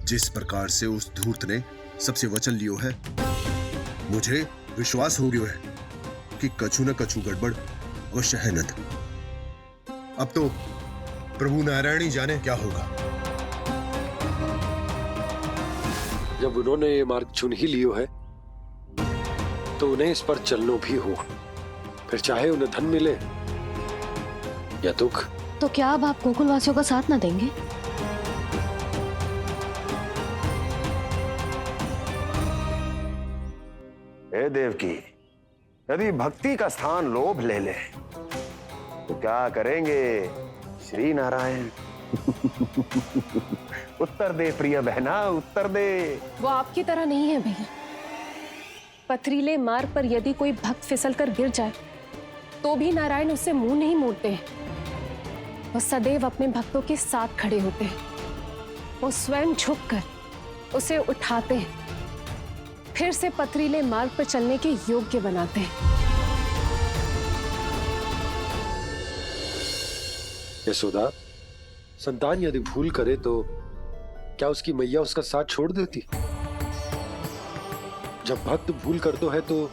जिस प्रकार से उस धूर्त ने सबसे वचन लियो है, मुझे विश्वास हो गयो है कि कछु न कछु गड़बड़ अवश्य है नंद। अब तो प्रभु नारायण ही जाने क्या होगा। जब उन्होंने ये मार्ग चुन ही लियो है तो उन्हें इस पर चलना भी होगा, फिर चाहे उन्हें धन मिले या दुख। तो क्या अब आप गोकुलवासियों का साथ न देंगे? हे देवकी, यदि भक्ति का स्थान लोभ ले ले तो क्या करेंगे श्री नारायण? उत्तर दे प्रिय बहना, उत्तर दे। वो आपकी तरह नहीं है भैया। पथरीले मार्ग पर यदि कोई भक्त फिसलकर गिर जाए तो भी नारायण उससे मुंह नहीं मोड़ते हैं। वो सदैव अपने भक्तों के साथ खड़े होते हैं। वो स्वयं झुककर उसे उठाते हैं, फिर से पथरीले मार्ग पर चलने के योग्य बनाते हैं। यशोदा, संतान यदि भूल करे तो क्या उसकी मैया उसका साथ छोड़ देती? जब भक्त भूल करता है तो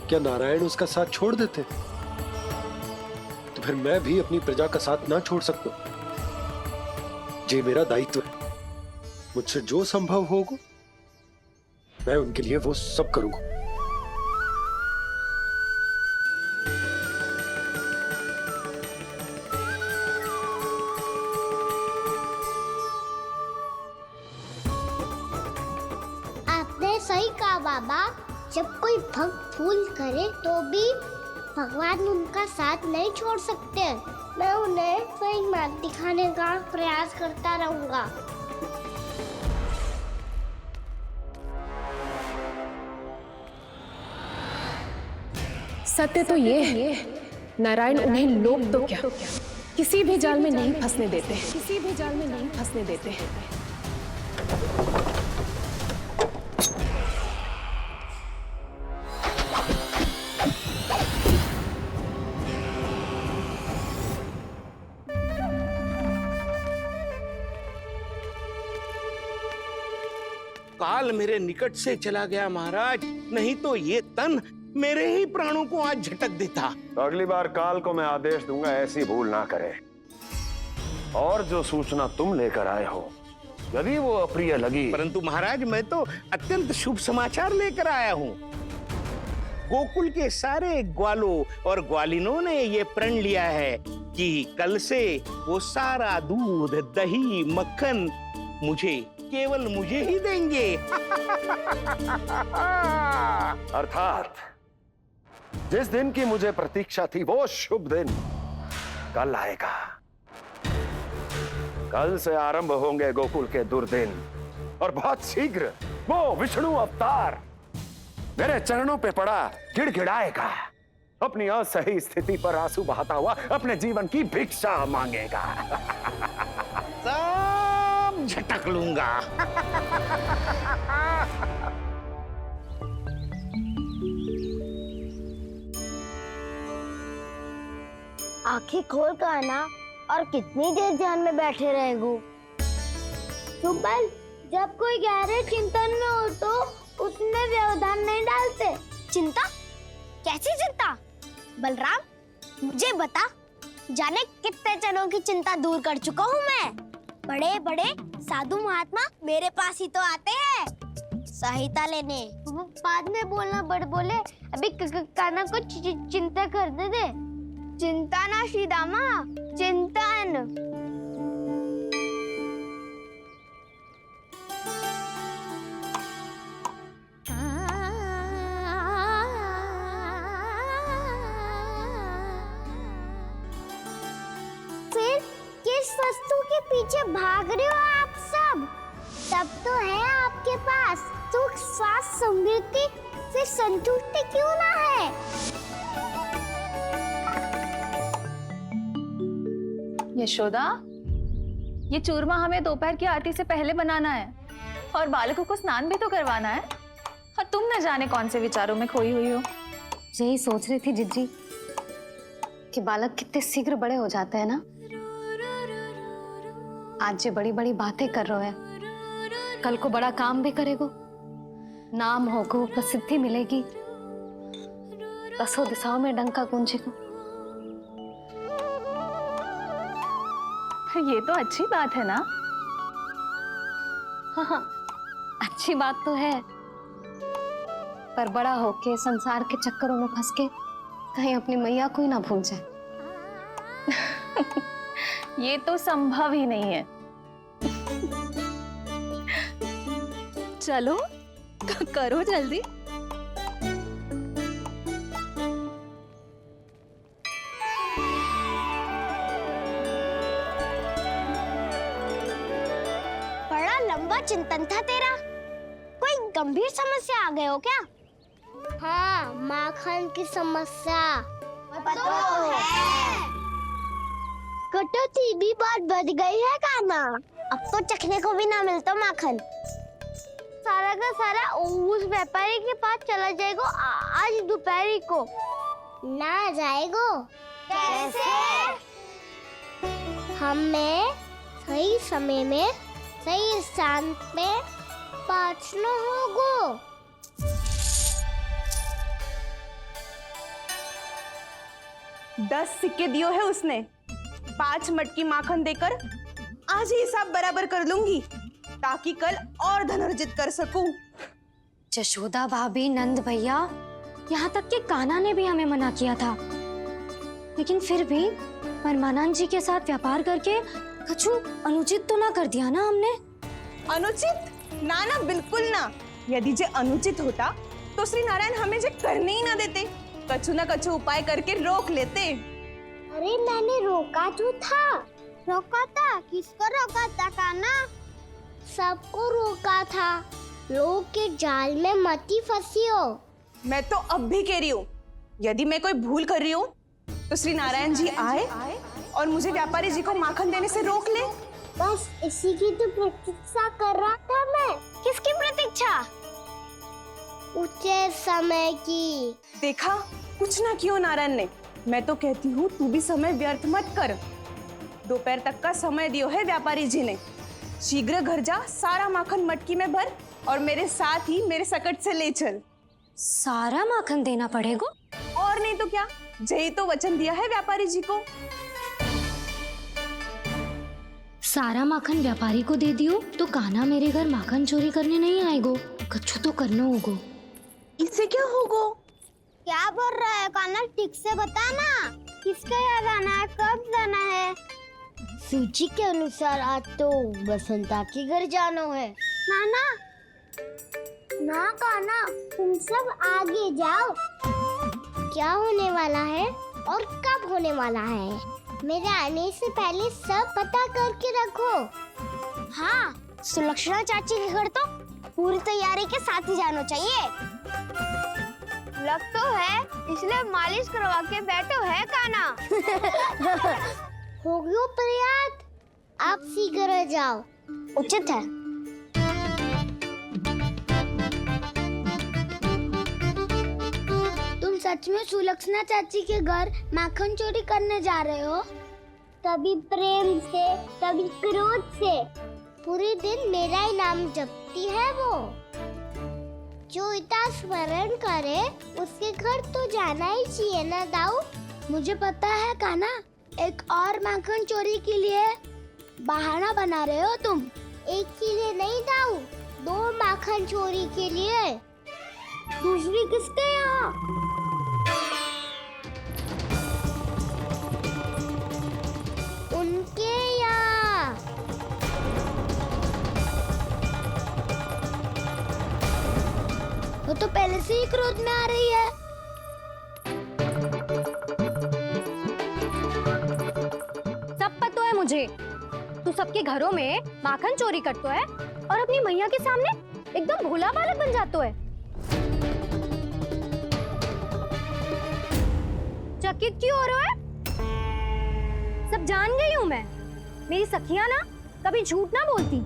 क्या नारायण उसका साथ छोड़ देते? तो फिर मैं भी अपनी प्रजा का साथ ना छोड़ सकता। ये मेरा दायित्व है। मुझसे जो संभव होगा मैं उनके लिए वो सब करूंगा। आपने सही कहा बाबा। जब कोई भक्त भूल करे तो भी भगवान उनका साथ नहीं छोड़ सकते। मैं उन्हें सही मार्ग दिखाने का प्रयास करता रहूंगा। सत्य तो ये है, नारायण उन्हें लोग तो क्या किसी भी जाल में नहीं फंसने देते, किसी भी जाल में नहीं फंसने देते हैं। काल मेरे निकट से चला गया महाराज, नहीं तो ये तन मेरे ही प्राणों को आज झटक देता। तो अगली बार काल को मैं आदेश दूंगा ऐसी भूल ना करे। और जो सूचना तुम लेकर आए हो यदि वो अप्रिय लगी, परंतु महाराज मैं तो अत्यंत शुभ समाचार लेकर आया हूँ। गोकुल के सारे ग्वालों और ग्वालिनों ने ये प्रण लिया है कि कल से वो सारा दूध, दही, मक्खन केवल मुझे ही देंगे। अर्थात जिस दिन की मुझे प्रतीक्षा थी वो शुभ दिन कल आएगा। कल से आरंभ होंगे गोकुल के दुर्दिन और बहुत शीघ्र वो विष्णु अवतार मेरे चरणों पे पड़ा गिड़गिड़ाएगा। अपनी असही स्थिति पर आंसू बहाता हुआ अपने जीवन की भिक्षा मांगेगा। सब झटक लूंगा। आंखें खोल कर आना। और कितनी देर ध्यान में बैठे रहेगो? सुबल, जब कोई गहरे चिंतन में हो तो उसमें व्यवधान नहीं डालते। चिंता? कैसी चिंता? बलराम, मुझे बता, जाने कितने जनों की चिंता दूर कर चुका हूँ मैं। बड़े बड़े साधु महात्मा मेरे पास ही तो आते हैं सहायता लेने। बाद में बोलना बड़ बोले, अभी काना को चिंता करने दे। चिंता ना श्रीदामा, चिंतन। फिर किस वस्तु के पीछे भाग रहे हो आप सब? सब तो है आपके पास। सुख, स्वास्थ्य, समृद्धि, फिर संतुष्टि क्यों ना है? यशोदा, ये चूरमा हमें दोपहर की आरती से पहले बनाना है और बालकों को स्नान भी तो करवाना है। और तुम न जाने कौन से विचारों में खोई हुई हो। यही सोच रही थी जिज्जी कि बालक कितने शीघ्र बड़े हो जाते हैं ना। आज जो बड़ी बड़ी बातें कर रहे हैं कल को बड़ा काम भी करेगो, नाम होगो, प्रसिद्धि मिलेगी, दसों दिशाओं में डंका गूंजेगो। ये तो अच्छी बात है ना? हाँ, अच्छी बात तो है, पर बड़ा होके संसार के चक्करों में फंस के कहीं अपनी मैया को ही ना भूल जाए। ये तो संभव ही नहीं है। चलो करो जल्दी। बड़ा लंबा चिंतन था तेरा। कोई गंभीर समस्या आ गए हो क्या? हाँ, माखन की समस्या तो है। कटौती भी बहुत बढ़ गई है काना। अब तो चखने को भी ना मिलता माखन। सारा का सारा उस व्यापारी के पास चला जाएगा आज दोपहर को। ना जाएगो? कैसे? हमें सही समय में सही स्थान पे पहुंचना होगा। दस सिक्के दियो है उसने, 5 मटकी माखन देकर आज ही हिसाब बराबर कर लूंगी ताकि कल और धन अर्जित कर सकूं। जशोदा भाभी, नंद भैया, यहाँ तक कि कान्हा ने भी हमें मना किया था, लेकिन फिर भी परमानंद जी के साथ व्यापार करके कछु अनुचित तो ना कर दिया ना हमने? अनुचित? ना ना, बिल्कुल ना। यदि जे अनुचित होता तो श्री नारायण हमें जे करने ही ना देते, कछु ना कछु उपाय करके रोक लेते। अरे मैंने रोका तो था। रोका था? किसको रोका था काना? सबको रोका था। लोग के जाल में मती फंसी हो। मैं तो अब भी कह रही हूँ, यदि मैं कोई भूल कर रही हूँ तो श्री नारायण जी आए और मुझे व्यापारी जी को माखन देने से रोक ले। बस इसी की तो प्रतीक्षा कर रहा था मैं। किसकी प्रतीक्षा? उचित समय की। देखा, कुछ ना किया नारायण ने। मैं तो कहती हूँ तू भी समय व्यर्थ मत कर। दोपहर तक का समय दियो है व्यापारी जी ने। शीघ्र घर जा, सारा माखन मटकी में भर और मेरे साथ ही मेरे सकट से ले चल। सारा माखन देना पड़ेगा? और नहीं तो क्या, यही तो वचन दिया है व्यापारी जी को। सारा माखन व्यापारी को दे दियो तो कान्हा मेरे घर माखन चोरी करने नहीं आएगो। कछु तो करना होगो। इससे क्या होगो? क्या बोल रहा है काना? ठीक से बता ना। किसका यहाँ जाना है, कब जाना है? सूची के अनुसार आज तो बसंता के घर जाना है। नाना, ना काना, तुम सब आगे जाओ। क्या होने वाला है और कब होने वाला है, मेरे आने से पहले सब पता करके रखो। हाँ, सुलक्षणा चाची के घर तो पूरी तैयारी के साथ ही जाना चाहिए। लग तो है, इसलिए मालिश करवा के बैठो है काना। हो गयो प्रयास, आप शीघ्र जाओ, उचित है। तुम सच में सुलक्षणा चाची के घर माखन चोरी करने जा रहे हो? कभी प्रेम से, कभी क्रोध से, पूरे दिन मेरा ही नाम जपती है वो। जो इतना स्मरण करे उसके घर तो जाना ही चाहिए ना दाऊ। मुझे पता है काना, एक और माखन चोरी के लिए बहाना बना रहे हो तुम। एक के लिए नहीं दाऊ, 2 माखन चोरी के लिए। दूसरी किसके यहाँ? उनके यहाँ। वो तो पहले से ही क्रोध में आ रही है। सब पता है मुझे, तू सबके घरों में माखन चोरी करतो है और अपनी मैया के सामने एकदम भोला बालक बन जातो है। चकित क्यों हो रहा है? सब जान गई हूँ मैं। मेरी सखियां ना कभी झूठ ना बोलती,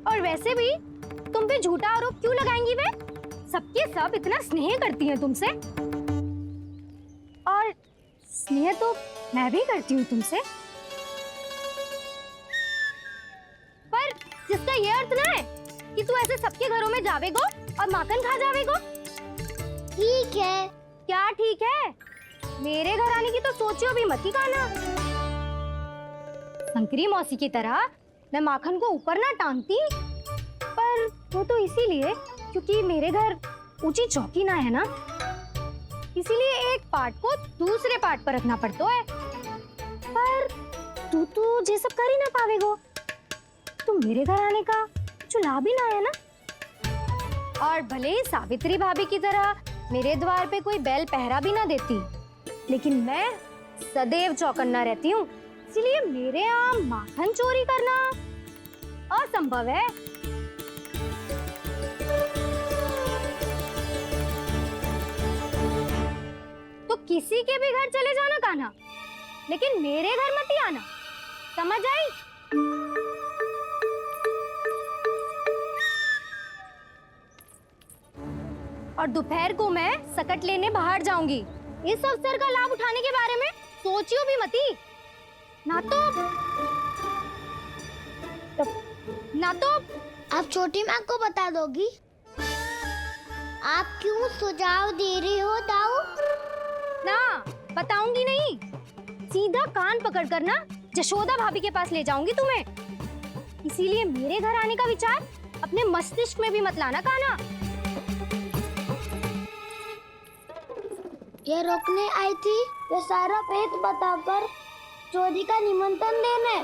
और वैसे भी तुम पे झूठा आरोप क्यों लगाएंगी? वे सबके सब इतना स्नेह करती हैं तुमसे, और स्नेह तो मैं भी करती हूँ तुमसे, पर जिसका ये अर्थ ना है कि तू ऐसे सबके घरों में जावेगो और माखन खा जावेगो? ठीक है। क्या ठीक है? मेरे घर आने की तो सोचियो भी मत ही काना। शंकरी मौसी की तरह मैं माखन को ऊपर ना टांगती, पर वो तो इसीलिए क्योंकि मेरे घर ऊंची चौकी ना है ना, इसीलिए एक पार्ट को दूसरे पार्ट पर रखना पड़ता है। पर तू तो ये सब कर ही ना पावेगो, तो मेरे घर आने का कुछ लाभ ही ना है ना। और भले ही सावित्री भाभी की तरह मेरे द्वार पे कोई बैल पहरा भी ना देती, लेकिन मैं सदैव चौकन्ना रहती हूँ, इसीलिए मेरे यहाँ माखन चोरी करना असंभव है। तो किसी के भी घर चले जाना कान्हा, लेकिन मेरे घर मत ही आना, समझ आई? और दोपहर को मैं सकट लेने बाहर जाऊंगी। इस अवसर का लाभ उठाने के बारे में सोचियो भी मती, ना तो आप छोटी माँ को बता दोगी? आप क्यों सुझाव दे रही हो दाऊ? ना बताऊंगी नहीं, सीधा कान पकड़ कर ना जशोदा भाभी के पास ले जाऊंगी तुम्हें। इसीलिए मेरे घर आने का विचार अपने मस्तिष्क में भी मत लाना कान्हा। ये रोकने आई थी ये सारा भेद बताकर चोरी का निमंत्रण देने।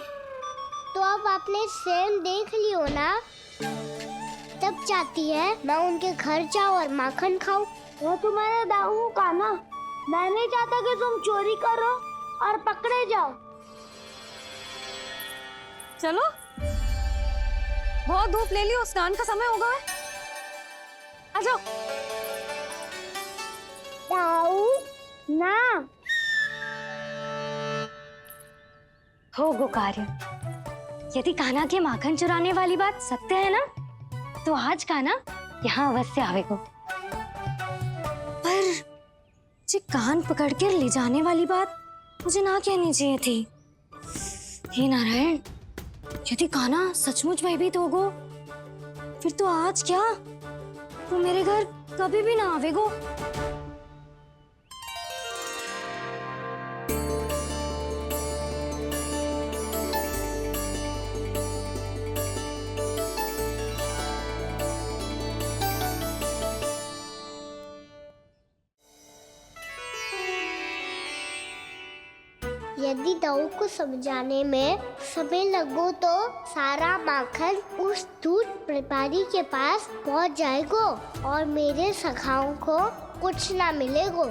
तो अब आपने सेल देख लियो ना, तब चाहती है मैं उनके घर जाऊँ और माखन खाऊं। वो तुम्हारा दाऊ का ना, मैं नहीं चाहता कि तुम चोरी करो और पकड़े जाओ। चलो, बहुत धूप ले लियो, स्नान का समय होगा है। आ जाओ। दाऊ ना हो गो कार्य। यदि कान्हा के माखन चुराने वाली बात सत्य है ना, तो आज कान्हा यहाँ अवश्य आवेगो। पर जी कान पकड़ कर ले जाने वाली बात मुझे ना कहनी चाहिए थी। हे नारायण, यदि कान्हा सचमुच भयभीत होगो, फिर तो आज क्या, तो मेरे घर कभी भी ना आवेगो। यदि दाऊ को समझाने में समय लगो तो सारा माखन उस दूध व्यापारी के पास पहुंच जाएगो और मेरे सखाओं को कुछ ना मिलेगो।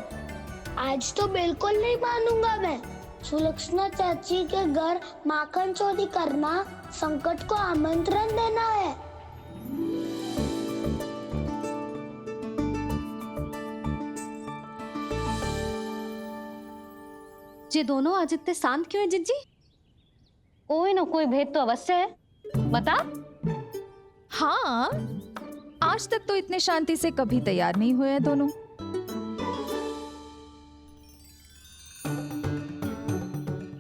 आज तो बिल्कुल नहीं मानूंगा मैं। सुलक्षणा चाची के घर माखन चोरी करना संकट को आमंत्रण देना है। ये दोनों आज इतने शांत क्यों है जिज्जी? कोई ना कोई भेद तो अवश्य है, बता। हाँ, आज तक तो इतने शांति से कभी तैयार नहीं हुए हैं दोनों।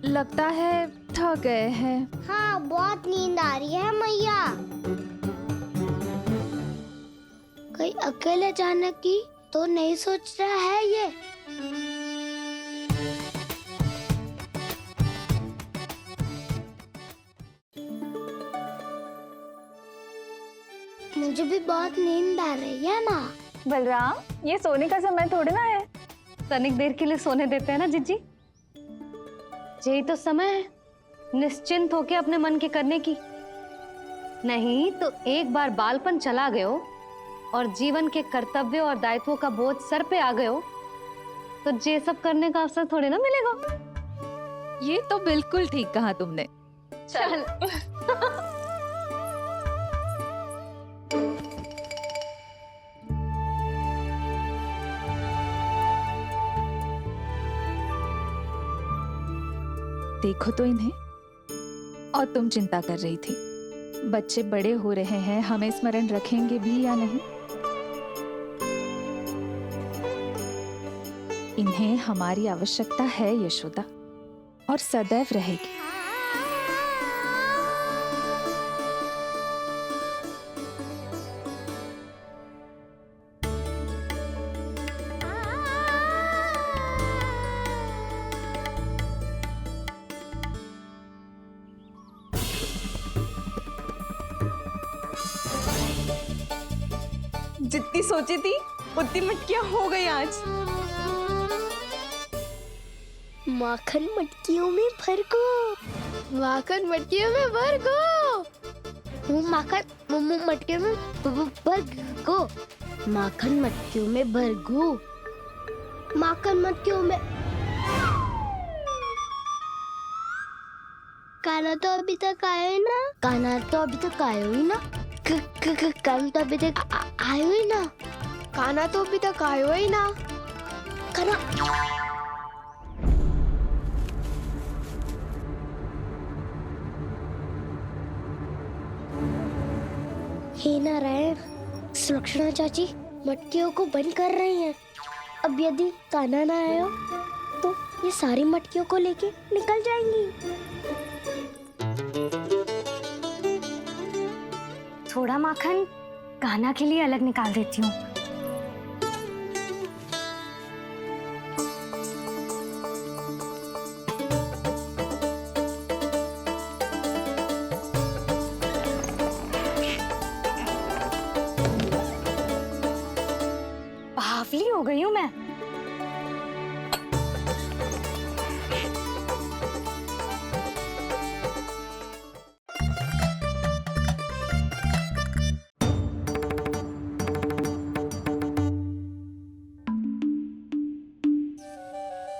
लगता है थक गए हैं। हाँ, बहुत नींद आ रही है मैया। कहीं अकेले जाने की तो नहीं सोच रहा है ये? मुझे भी बहुत नींद आ रही है माँ। बलराम, ये सोने का समय थोड़ी ना है। तनिक देर के लिए सोने देते हैं ना जिज्जी। यही तो समय है निश्चिंत होके अपने मन के करने की। नहीं तो एक बार बालपन चला गयो और जीवन के कर्तव्यों और दायित्वों का बोझ सर पे आ गयो, तो ये सब करने का अवसर थोड़ी ना मिलेगा। ये तो बिल्कुल ठीक कहा तुमने। चल। देखो तो इन्हें। और तुम चिंता कर रही थी बच्चे बड़े हो रहे हैं, हमें स्मरण रखेंगे भी या नहीं। इन्हें हमारी आवश्यकता है यशोदा, और सदैव रहेगी। जितनी सोची थी उतनी मटकियां हो गई आज। माखन मटकियों में भर को, माखन मटकियों में भर को, माखन मटकियों में भर को, माखन मटकियों में भर को, माखन मटकियों में। काना तो अभी तक आया ही ना, काना तो अभी तक आया ही ना, काना तो अभी तक आया ही ना, काना तो अभी तक आया ही ना, काना। हे नारायण, सुलक्षणा चाची मटकियों को बंद कर रही हैं। अब यदि कान्हा ना आया तो ये सारी मटकियों को लेके निकल जाएंगी। थोड़ा माखन कान्हा के लिए अलग निकाल देती हूँ। बावली हो गई हूँ मैं।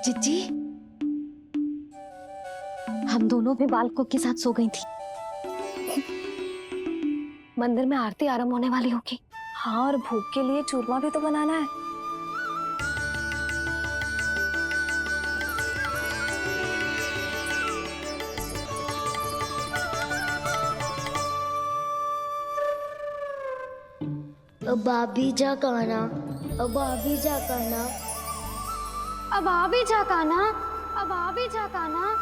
जिज्जी, हम दोनों भी बालकों के साथ सो गई थी। मंदिर में आरती आरंभ होने वाली होगी। हाँ, और भूख के लिए चूरमा भी तो बनाना है। अब आ भी जा कान्हा, अब आ भी जा कान्हा, अब आ भी जा कान्हा, अब आ भी जा कान्हा।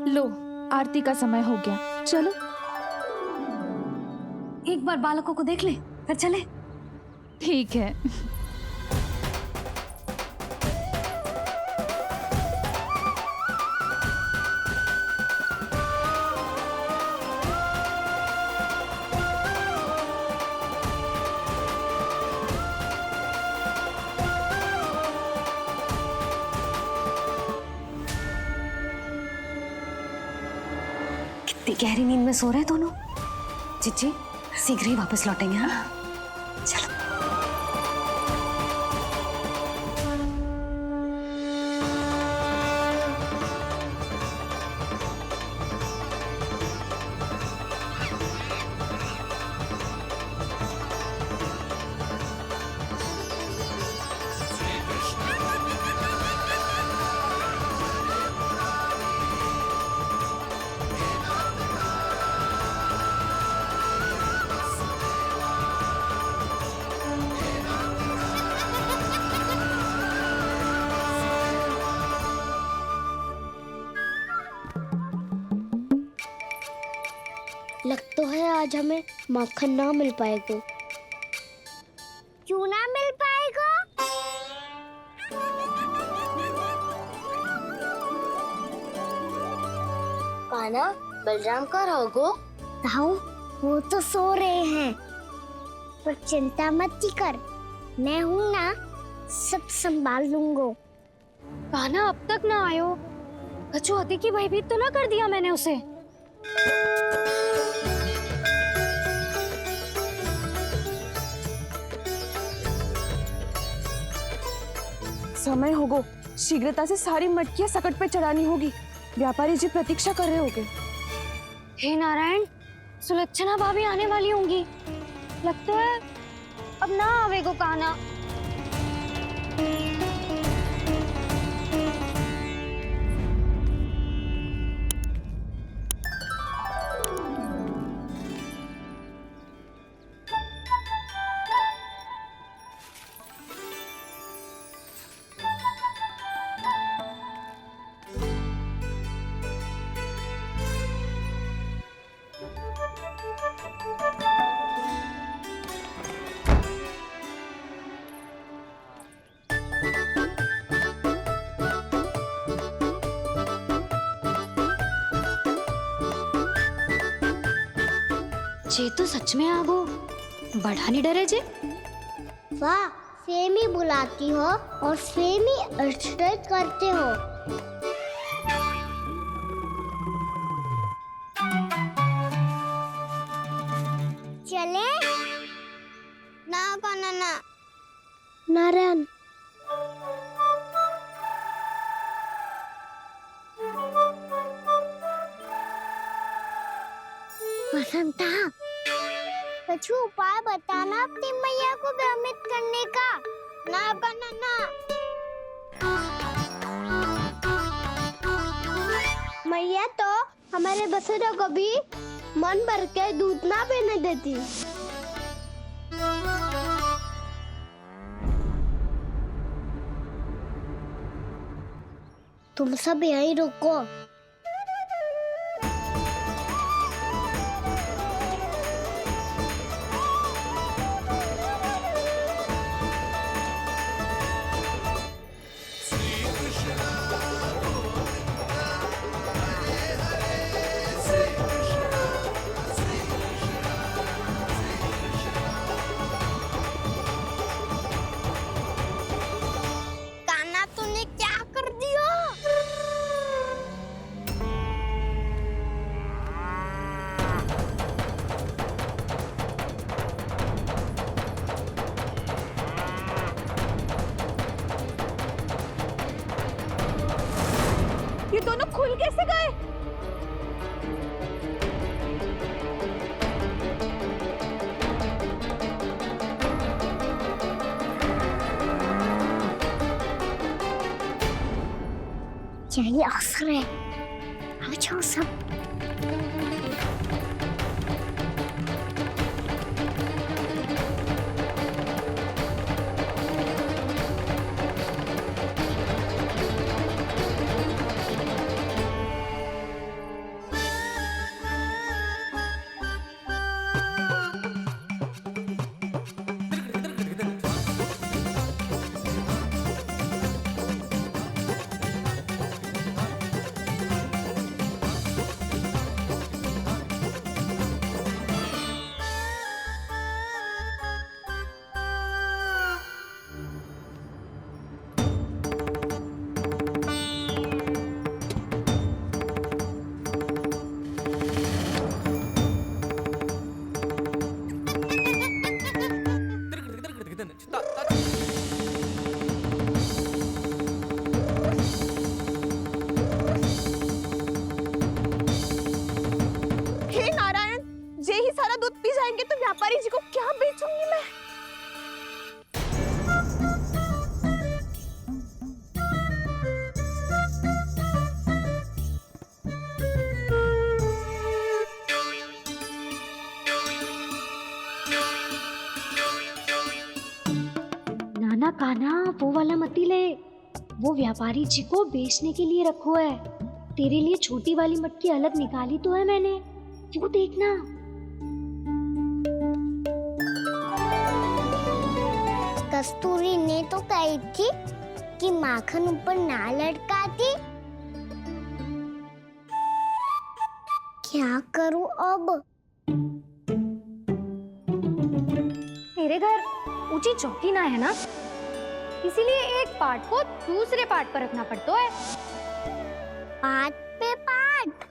लो, आरती का समय हो गया, चलो। एक बार बालकों को देख ले, फिर चले। ठीक है। कितनी गहरी नींद में सो रहे हैं दोनों। जिज्जी शीघ्र ही वापस लौटेंगे। हाँ चलो। लग तो है आज हमें माखन ना मिल पाएगा। क्यों ना मिल पाएगा? कान्हा, बलराम का रहोगो? ताऊ, वो तो सो रहे हैं। पर चिंता मत कर, मैं हूँ ना, सब संभाल लूंगा। कान्हा अब तक ना आयो, कछु हाथी की भयभीत तो ना कर दिया मैंने उसे? समय होगो, शीघ्रता से सारी मटकियां सकट पे चढ़ानी होगी। व्यापारी जी प्रतीक्षा कर रहे होंगे। हे नारायण, सुलक्षणा भाभी आने वाली होंगी। लगता है अब ना आवेगो कान्हा। जे तो सच में आगो बढ़ा नहीं डरे जे। वाह, सेम ही बुलाती हो और सेम ही अर्चटेट करते हो। चले ना काना ना नारायण। वसंता, कुछ उपाय बताना अपनी मैया को भ्रमित करने का। ना काना ना। मैया तो हमारे बसेरा को भी मन भर के दूध ना पीने देती। तुम सब यहीं रुको। कान्हा, तूने क्या कर दिया? ये दोनों खुल कैसे गए? यही अवसर है, आ जाओ सब। हे नारायण, जे ही सारा दूध पी जाएंगे तो व्यापारी जी को क्या बेचूंगी मैं? नाना कान्हा, वो वाला मत ही ले। वो व्यापारी जी को बेचने के लिए रखो है। तेरे लिए छोटी वाली मटकी अलग निकाली तो है मैंने, वो देखना। कस्तूरी ने तो कही थी कि माखन ऊपर ना लटकाती। क्या करूं अब? मेरे घर ऊंची चौकी ना है ना, इसीलिए एक पार्ट को दूसरे पार्ट पर रखना पड़ता है। पार्ट पे पार्ट।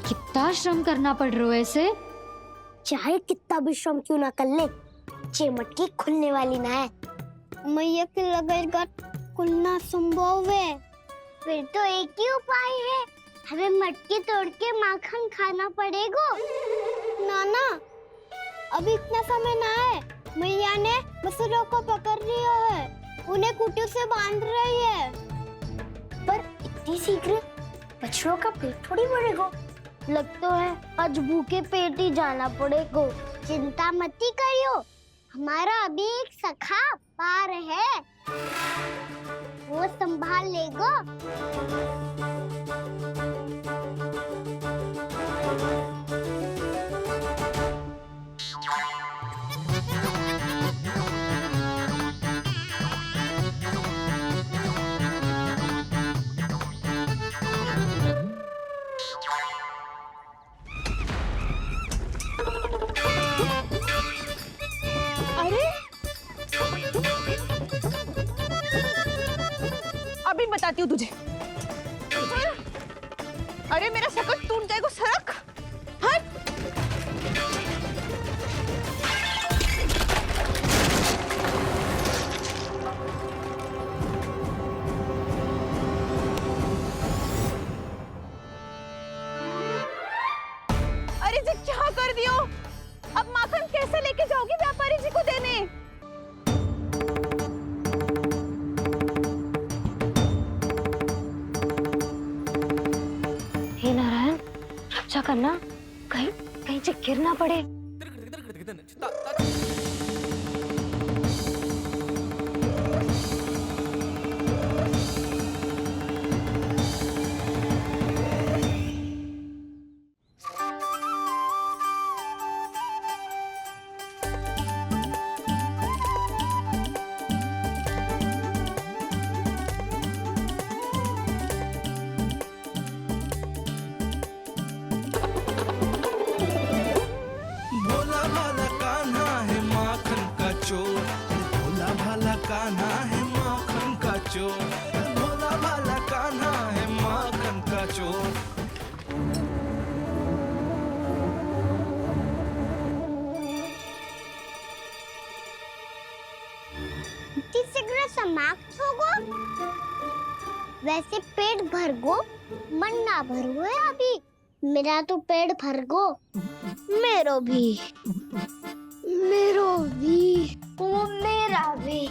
कितना श्रम करना पड़ रहा है इसे। चाहे कितना भी श्रम क्यों ना कर ले, ये मटकी खुलने वाली ना है। मैया के लगेगा खुलना संभव है। फिर तो एक ही उपाय है, हमें मटकी तोड़ के माखन खाना पड़ेगा। नाना, अभी इतना समय ना है। मैया ने बछड़ों को पकड़ लिया है, उन्हें कुटिया से बांध रही है। पर इतनी शीघ्र बछड़ों का पेट थोड़ी भरेगा। लगता है आज भूखे पेट ही जाना पड़ेगा। चिंता मत करियो, हमारा अभी एक सखा पार है, वो संभाल लेगा। अभी बताती हूँ तुझे। अरे मेरा शकट टूट जाएगा, सरक हट। अरे जी क्या कर दियो? अब माखन कैसे लेके जाओगी व्यापारी जी को देने? हे नारायण, रक्षा करना, कहीं कहीं से गिर ना पड़े। भोला भाला कान्हा है माखन का चोर, भोला भाला कान्हा है माखन का चोर, भोला भाला कान्हा है माखन का चोर। इतनी शीघ्र समाप्त होगो? वैसे पेट भर गो, मन ना भर गो है अभी। मेरा तो पेट भर गो, मेरो भी, मेरो भी, वो मेरा भी,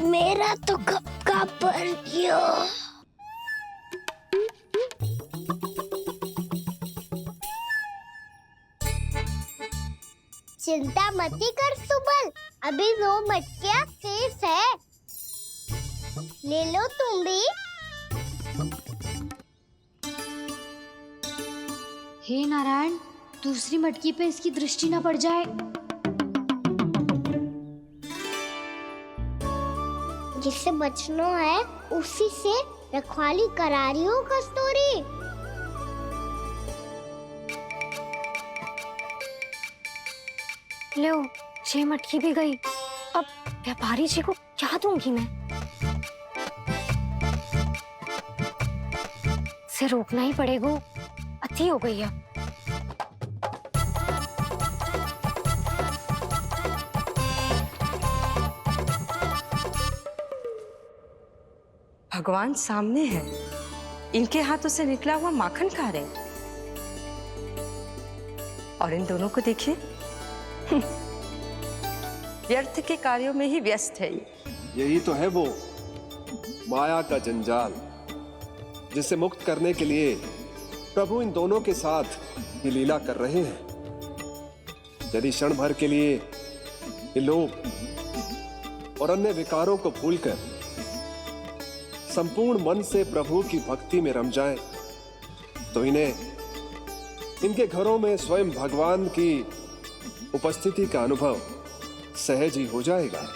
मेरा तो कब का भर गया। चिंता मत कर सुबल, अभी 2 मटकियाँ शेष है, ले लो तुम भी। हे नारायण, दूसरी मटकी पे इसकी दृष्टि न पड़ जाए। जिससे बचना है उसी से रखवाली करा रही हो कस्तूरी। लो, 6 मटकी भी गई। अब व्यापारी जी को क्या दूंगी मैं? इसे रोकना ही पड़ेगा, अति हो गई है। भगवान सामने है, इनके हाथों से निकला हुआ माखन खा रहे हैं। और इन दोनों को देखिए, व्यर्थ के कार्यों में ही व्यस्त है। यही तो है वो माया का जंजाल, जिसे मुक्त करने के लिए प्रभु इन दोनों के साथ ये लीला कर रहे हैं। यदि क्षण भर के लिए ये लोभ और अन्य विकारों को भूलकर संपूर्ण मन से प्रभु की भक्ति में रम जाएं, तो इन्हें इनके घरों में स्वयं भगवान की उपस्थिति का अनुभव सहज ही हो जाएगा।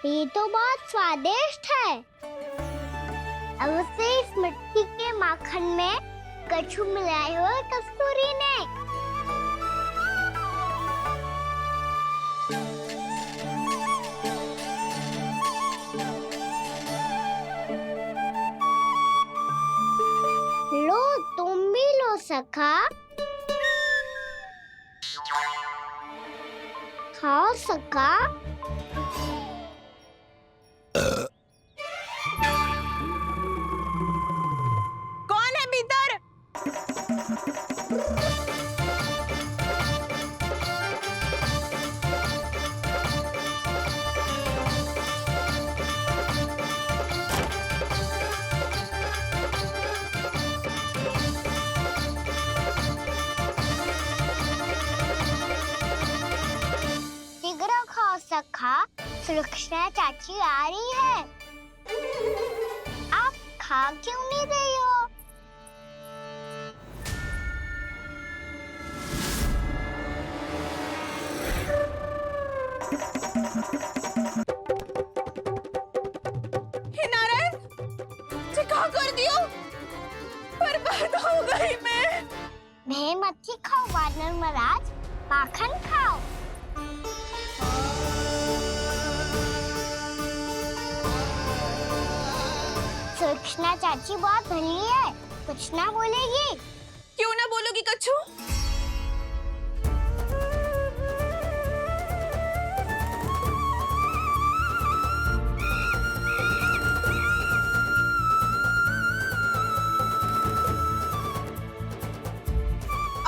ये तो बहुत स्वादिष्ट है। अवश्य इस मटकी के माखन में कछु मिलाए हो कस्तूरी ने। सखा, खाओ सखा। कौन है भीतर? शीघ्र खाओ सखा, सुलक्षणा चाची आ रही है। आप खा क्यों नहीं रही हो? हे नारायण, ये क्या कर दियो? बर्बाद हो गई मैं। मच्छी खाओ वानर महाराज, माखन खाओ। सुलक्षणा चाची बहुत भली है, कुछ ना बोलेगी। क्यों ना बोलोगी कच्छू?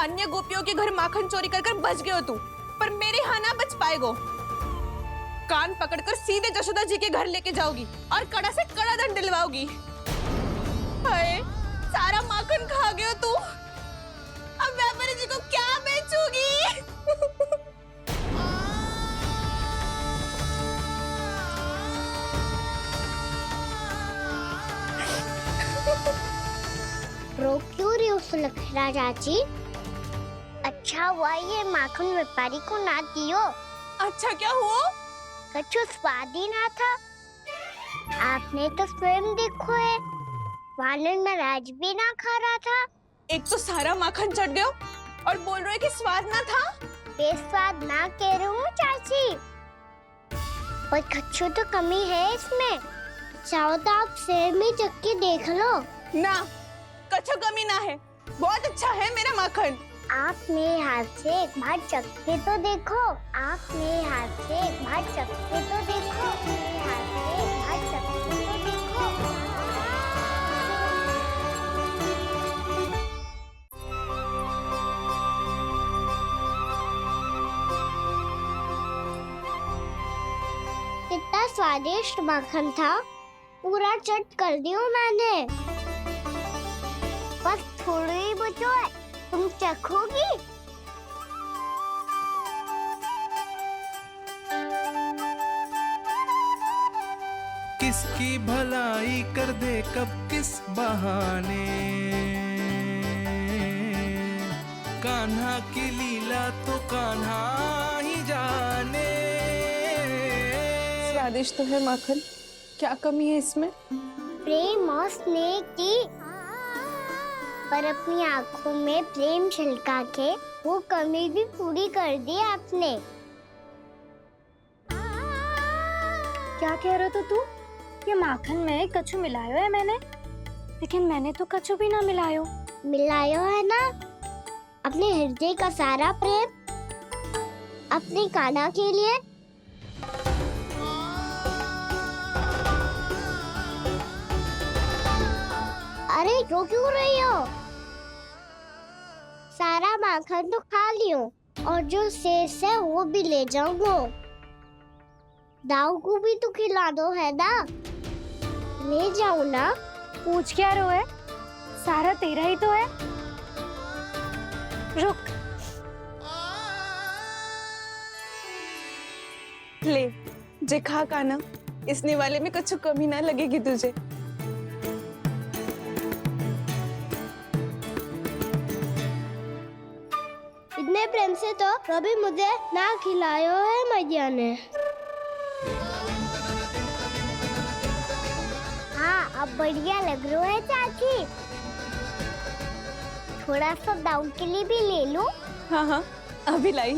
अन्य गोपियों के घर माखन चोरी कर बच गए हो तू, पर मेरे यहाँ ना बच पाएगो। कान पकड़कर सीधे जशोदा जी के घर लेके जाओगी और कड़ा से कड़ा दंड दिलवाओगी। हाय, सारा माखन खा गए हो तू। अब व्यापारी जी को क्या बेचूगी? रो क्यों रही हो सुलक्षणा चाची? अच्छा हुआ ये माखन व्यापारी को ना दियो। अच्छा क्या हुआ? कछु स्वाद ही ना था। आपने तो स्वयं देखो है, वानर महाराज भी ना खा रहा था। एक तो सारा माखन चढ़ गया और बोल रहे कि स्वाद ना था। बेस्वाद ना कह रही हूँ चाची, पर कछु तो कमी है इसमें। चाहो तो आप स्वयं ही चख के देख लो। ना, कछु कमी ना है, बहुत अच्छा है मेरा माखन। आप मेरे हाथ से एक बार चख के तो देखो। आप मेरे हाथ से एक बार चख के तो देखो। मेरे हाथ से एक बार चख के तो देखो। कितना स्वादिष्ट माखन था, पूरा चट कर दियो मैंने। बस थोड़ी ही बचो है, तुम चखोगी? किसकी भलाई कर दे कब किस बहाने, कान्हा की लीला तो कान्हा ही जाने। स्वादिष्ट तो है माखन, क्या कमी है इसमें? प्रेम और स्नेह की, पर अपनी आंखों में प्रेम छिलका के वो कमी भी पूरी कर दी आपने। क्या कह रहे हो तू? ये माखन में कछु मिलायो है मैंने, लेकिन मैंने तो कछु भी ना मिलायो। मिलायो है ना अपने हृदय का सारा प्रेम अपनी कान्हा के लिए। अरे रो क्यों रही हो? सारा माखन तो खा लियो और जो शेष है वो भी ले जाऊंगा। दाऊ को भी तो खिला दो है ना, ले जाओ ना। पूछ क्या रहो है, सारा तेरा ही तो है। रुक, ले जे खा काना, इसने वाले में कछु कमी ना लगेगी तुझे। इतने प्रेम से तो कभी मुझे ना खिलायो है मैया ने। हाँ, अब बढ़िया लग रहा है चाची। थोड़ा सा दाऊ के लिए भी ले लूं? हाँ हाँ, अभी लाई।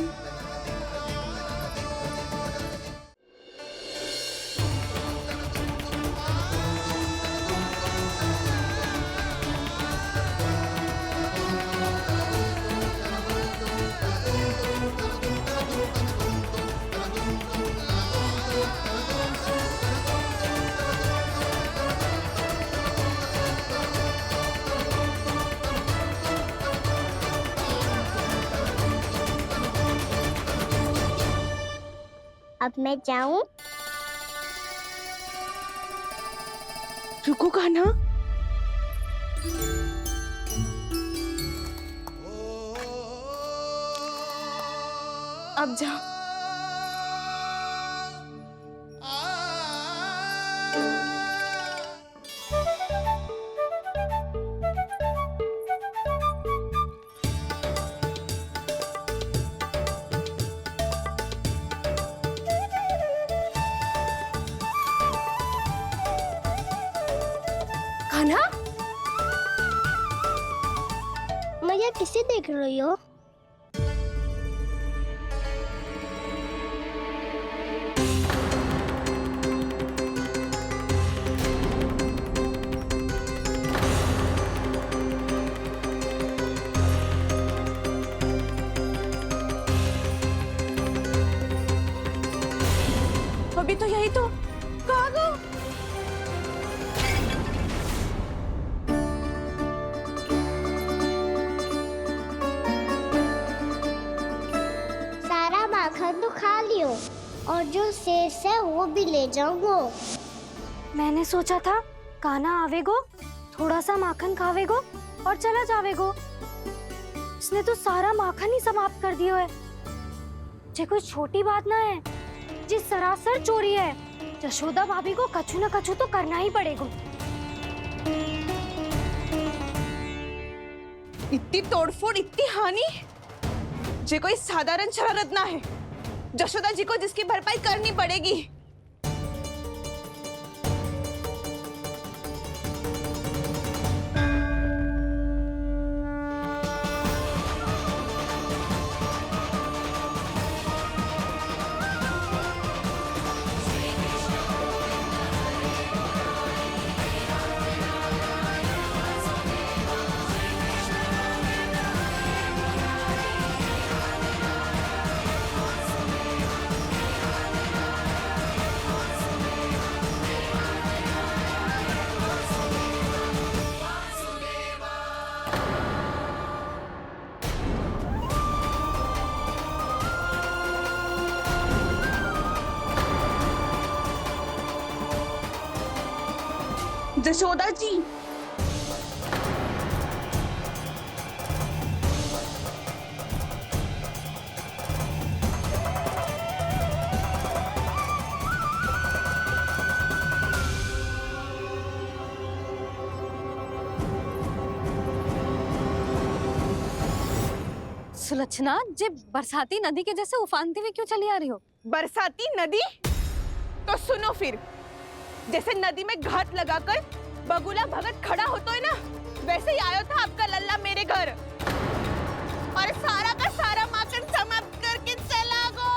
अब मैं जाऊं? रुको कान्हा, अब जा। कान्हा, मैया किसे देख रही हो? अभी तो यही तो कहाँ गो? सारा माखन तो खा लियो और जो शेष है वो भी ले जाऊंगो। मैंने सोचा था कान्हा आवेगो, थोड़ा सा माखन खावेगो और चला जावेगो। इसने तो सारा माखन ही समाप्त कर दियो है। ये कोई छोटी बात ना है, जी सरासर चोरी है। यशोदा भाभी को कछु न कछु तो करना ही पड़ेगा। इतनी तोड़फोड़, इतनी हानि, ये कोई साधारण शरारत ना है। यशोदा जी को जिसकी भरपाई करनी पड़ेगी। यशोदा जी, सुलक्षणा, जे बरसाती नदी के जैसे उफानते हुए क्यों चली आ रही हो? बरसाती नदी? तो सुनो फिर, जैसे नदी में घाट लगाकर बगुला भगत खड़ा होता है ना, वैसे ही आया था आपका लल्ला मेरे घर और सारा का सारा माखन समाप्त करके चला गो।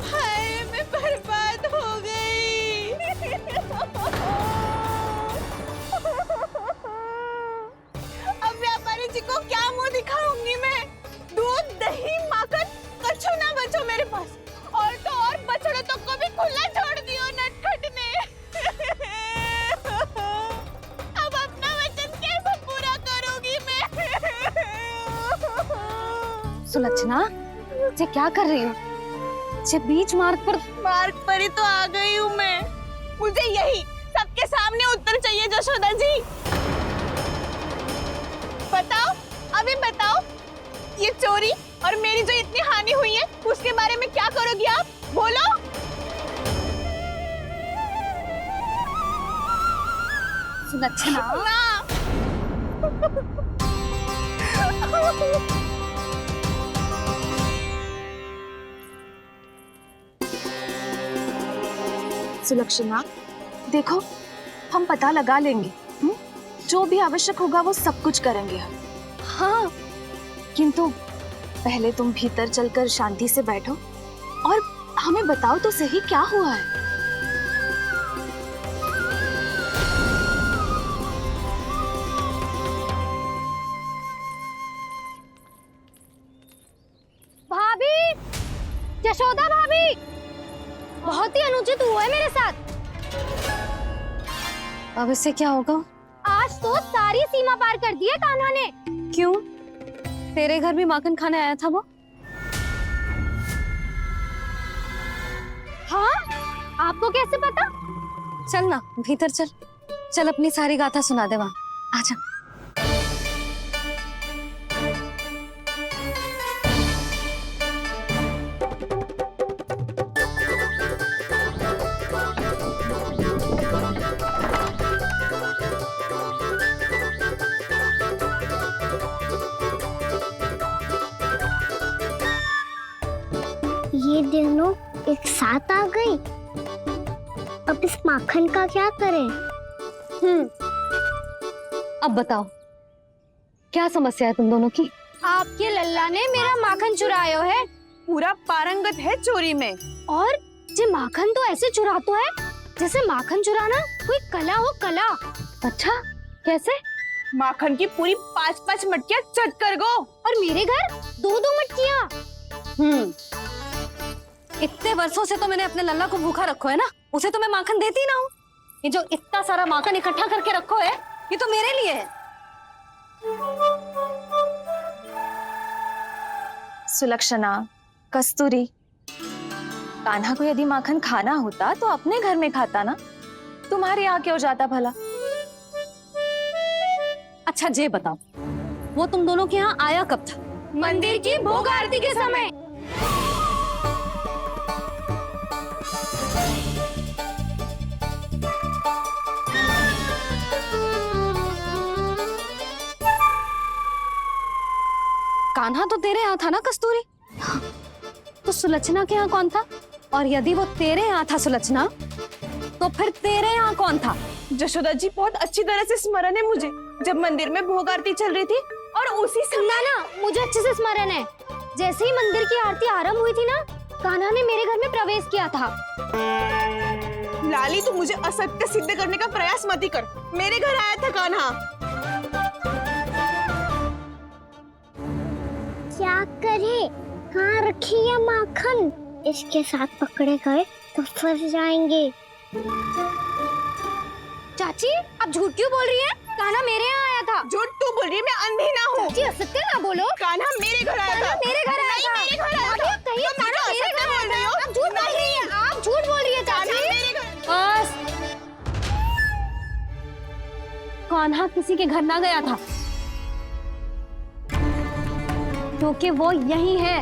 हाय, मैं बर्बाद हो गई। अब व्यापारी जी को क्या मुंह दिखाऊंगी मैं? दूध, दही, माखन कछु ना बचो मेरे पास। और तो और बछड़े तो को भी खुला छोड़ दियो नटखट ने। अब अपना वचन कैसे पूरा करूंगी मैं? सुलक्षणा, ये क्या कर रही हो? ये बीच मार्ग पर ही तो आ गई हूँ मैं। मुझे यही सबके सामने उत्तर चाहिए यशोदा जी। बताओ, अभी बताओ, ये चोरी और मेरी जो इतनी हानि हुई है उसके बारे में क्या करोगी आप? बोलो। सुलक्षणा, सुलक्षणा, देखो, हम पता लगा लेंगे। जो भी आवश्यक होगा वो सब कुछ करेंगे हम। हाँ, किंतु पहले तुम भीतर चलकर शांति से बैठो और हमें बताओ तो सही क्या हुआ है। भाभी, यशोदा भाभी, बहुत ही अनुचित हुआ है मेरे साथ। अब इससे क्या होगा? आज तो सारी सीमा पार कर दी है कान्हा ने। क्यों? तेरे घर भी माखन खाने आया था वो? हाँ, आपको कैसे पता? चल ना भीतर चल, चल अपनी सारी गाथा सुना दे वहां, आजा। ये दोनों एक साथ आ गई। अब इस माखन का क्या करें? अब बताओ क्या समस्या है तुम दोनों की? आपके लल्ला ने मेरा माखन चुरायो है पूरा पारंगत है चोरी में। और जे माखन तो ऐसे चुरातो है जैसे माखन चुराना कोई कला हो, कला। अच्छा कैसे? माखन की पूरी 5-5 मटकियां चट कर गो। और मेरे घर 2-2 मटकियां। इतने वर्षों से तो मैंने अपने लल्ला को भूखा रखो है ना, उसे तो मैं माखन देती ना हूँ। ये जो इतना सारा माखन इकट्ठा करके रखो है ये तो मेरे लिए है। सुलक्षणा, कस्तूरी, कान्हा को यदि माखन खाना होता तो अपने घर में खाता ना, तुम्हारे यहाँ क्यों जाता भला? अच्छा ये बताओ वो तुम दोनों के यहाँ आया कब था? मंदिर की भोग आरती के समय। कान्हा तो तेरे यहाँ था ना कस्तूरी? तो सुलक्षणा के यहाँ कौन था? और यदि वो तेरे यहाँ था सुलक्षणा, तो फिर तेरे यहाँ कौन था? जशोदा जी बहुत अच्छी तरह से स्मरण है मुझे, जब मंदिर में भोग आरती चल रही थी और उसी समय ना मुझे अच्छे से स्मरण है। जैसे ही मंदिर की आरती आरंभ हुई थी ना, कान्हा ने मेरे घर में प्रवेश किया था। लाली, तू मुझे असत्य सिद्ध करने का प्रयास मत ही कर। मेरे घर आया था कान्हा। क्या करे? कहाँ रखी है माखन? इसके साथ पकड़े गए तो फंस जाएंगे। चाची आप झूठ क्यों बोल रही हैं? कान्हा मेरे यहाँ आया था। झूठ तू बोल रही है, मैं अंधी ना हूँ। चाची असत्य ना बोलो। कान्हा मेरे घर आया था। मेरे घर आया था। मेरे घर आया था। कहिए कान्हा मेरे घर आया था। आप झूठ बोल रही हैं। आप झूठ बोल रही है चाची। बस कान्हा किसी के घर ना गया था, क्योंकि वो यही है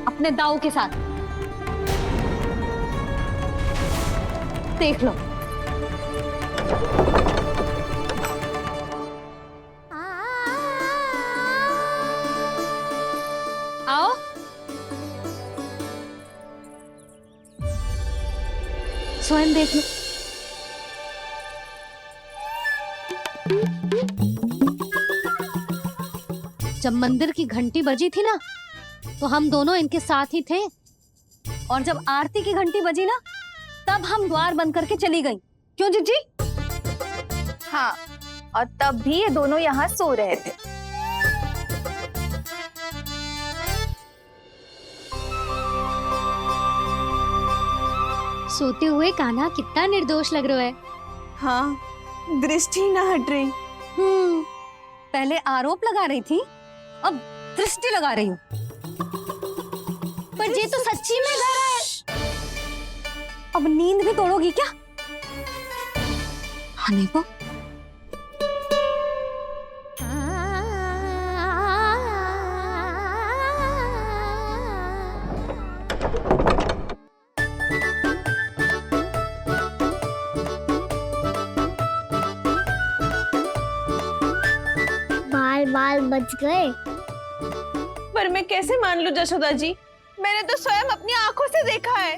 अपने दाऊ के साथ। देख लो। आओ। स्वयं देख लो। जब मंदिर की घंटी बजी थी ना, तो हम दोनों इनके साथ ही थे, और जब आरती की घंटी बजी ना, तब हम द्वार बंद करके चली गई। क्यों जीजी? हाँ, और तब भी ये दोनों यहाँ सो रहे थे। सोते हुए कान्हा कितना निर्दोष लग रहा है। हाँ, दृष्टि ना हट रही। पहले आरोप लगा रही थी, अब दृष्टि लगा रही हूँ। पर ये तो सच्ची में घर है। अब नींद भी तोड़ोगी क्या? हनी को बाल बाल बच गए। पर मैं कैसे मान लूं जशोदा जी? मैंने तो स्वयं अपनी आंखों से देखा है।